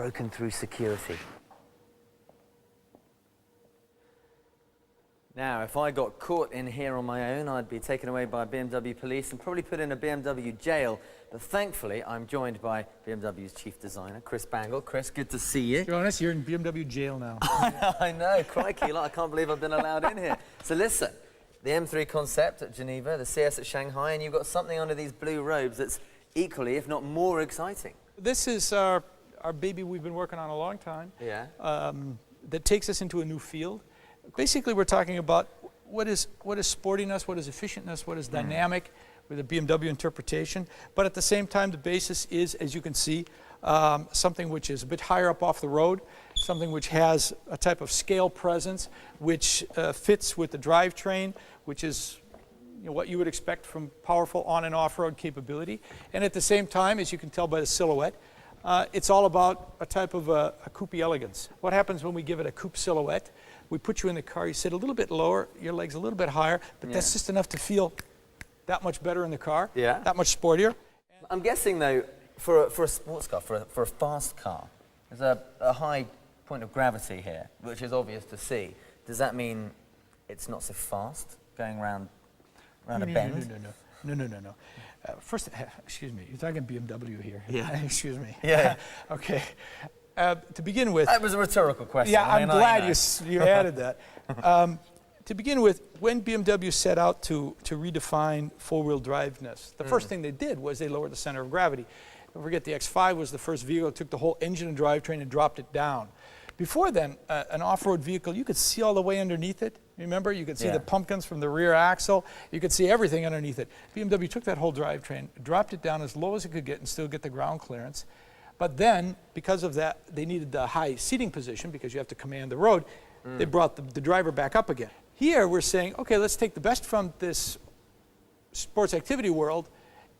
broken through security. Now, if I got caught in here on my own, I'd be taken away by BMW police and probably put in a BMW jail. But thankfully, I'm joined by BMW's chief designer, Chris Bangle. Chris, good to see you. Jonas, you're in BMW jail now. I know, crikey, I can't believe I've been allowed in here. So listen, the M3 concept at Geneva, the CS at Shanghai, and you've got something under these blue robes that's equally, if not more exciting. This is our baby we've been working on a long time. Yeah. That takes us into a new field. Basically, we're talking about what is sportiness, what is efficientness, what is dynamic with a BMW interpretation. But at the same time, the basis is, as you can see, something which is a bit higher up off the road, something which has a type of scale presence, which fits with the drivetrain, which is what you would expect from powerful on and off-road capability. And at the same time, as you can tell by the silhouette, it's all about a type of a coupe elegance. What happens when we give it a coupe silhouette? We put you in the car, you sit a little bit lower, your legs a little bit higher, but that's just enough to feel that much better in the car, that much sportier. I'm guessing, though, for a sports car, for a fast car, there's a high point of gravity here, which is obvious to see. Does that mean it's not so fast going around a bend? No. First, excuse me, you're talking BMW here. Yeah. Excuse me. Yeah. Okay. To begin with... That was a rhetorical question. Yeah, I'm glad you added that. To begin with, when BMW set out to redefine four-wheel driveness, the first thing they did was they lowered the center of gravity. Don't forget, the X5 was the first vehicle that took the whole engine and drivetrain and dropped it down. Before then, an off-road vehicle, you could see all the way underneath it. Remember, you could see the pumpkins from the rear axle. You could see everything underneath it. BMW took that whole drivetrain, dropped it down as low as it could get and still get the ground clearance. But then, because of that, they needed the high seating position because you have to command the road. They brought the driver back up again. Here, we're saying, okay, let's take the best from this sports activity world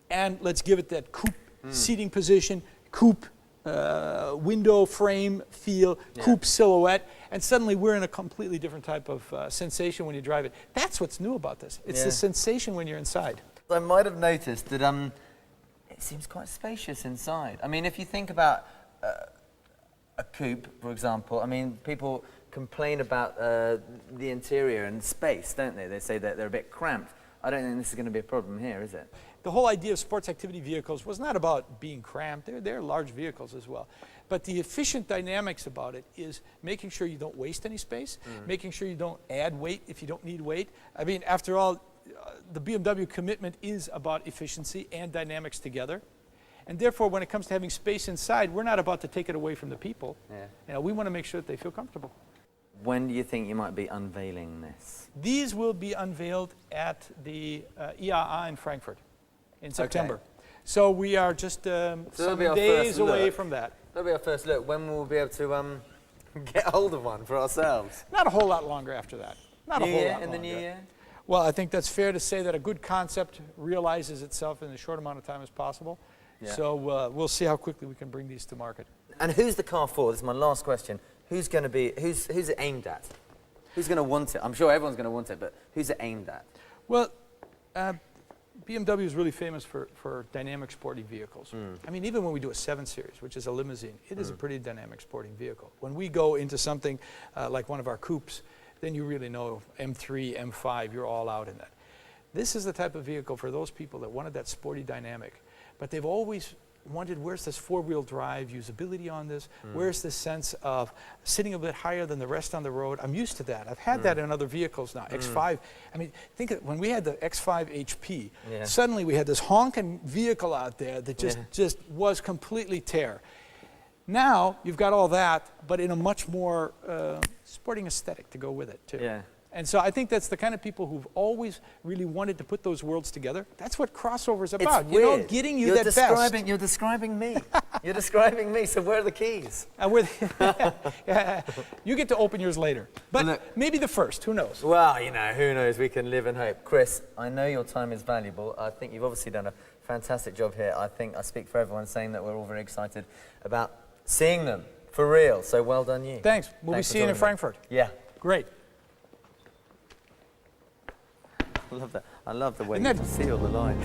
and let's give it that coupe seating position, coupe window frame feel, coupe silhouette, and suddenly we're in a completely different type of sensation when you drive it. That's what's new about this. It's the sensation when you're inside. I might have noticed that it seems quite spacious inside. I mean, if you think about a coupe, for example, I mean, people complain about the interior and space, don't they? They say that they're a bit cramped. I don't think this is going to be a problem here, is it? The whole idea of sports activity vehicles was not about being cramped. They're large vehicles as well. But the efficient dynamics about it is making sure you don't waste any space, making sure you don't add weight if you don't need weight. I mean, after all, the BMW commitment is about efficiency and dynamics together. And therefore, when it comes to having space inside, we're not about to take it away from the people. You know, we want to make sure that they feel comfortable. When do you think you might be unveiling this? These will be unveiled at the IAA in Frankfurt in September. So we are just some days away from that. That'll be our first look. When will we be able to get hold of one for ourselves? Not a whole lot longer after that. Not a whole lot longer. In the new year? Well, I think that's fair to say that a good concept realizes itself in as short amount of time as possible. So we'll see how quickly we can bring these to market. And who's the car for? This is my last question. Who's going to be? Who's it aimed at? Who's going to want it? I'm sure everyone's going to want it, but who's it aimed at? Well, BMW is really famous for dynamic sporting vehicles. I mean, even when we do a 7 Series, which is a limousine, it is a pretty dynamic sporting vehicle. When we go into something like one of our coupes, then you really know M3, M5, you're all out in that. This is the type of vehicle for those people that wanted that sporty dynamic, but they've always wondered, where's this four-wheel drive usability on this? Where's this sense of sitting a bit higher than the rest on the road? I'm used to that. I've had that in other vehicles now. X5, I mean, think of when we had the X5 HP, suddenly we had this honking vehicle out there that just was completely tear. Now, you've got all that, but in a much more sporting aesthetic to go with it, too. And so I think that's the kind of people who've always really wanted to put those worlds together. That's what crossover is about. It's weird. You know, getting you that best. You're describing me. You're describing me, so where are the keys? You get to open yours later. But look, maybe the first, who knows? Well, you know, who knows? We can live in hope. Chris, I know your time is valuable. I think you've obviously done a fantastic job here. I think I speak for everyone saying that we're all very excited about seeing them for real. So well done you. Thanks. We'll be seeing you in Frankfurt. Yeah. Great. I love that. I love the way you see all the lines.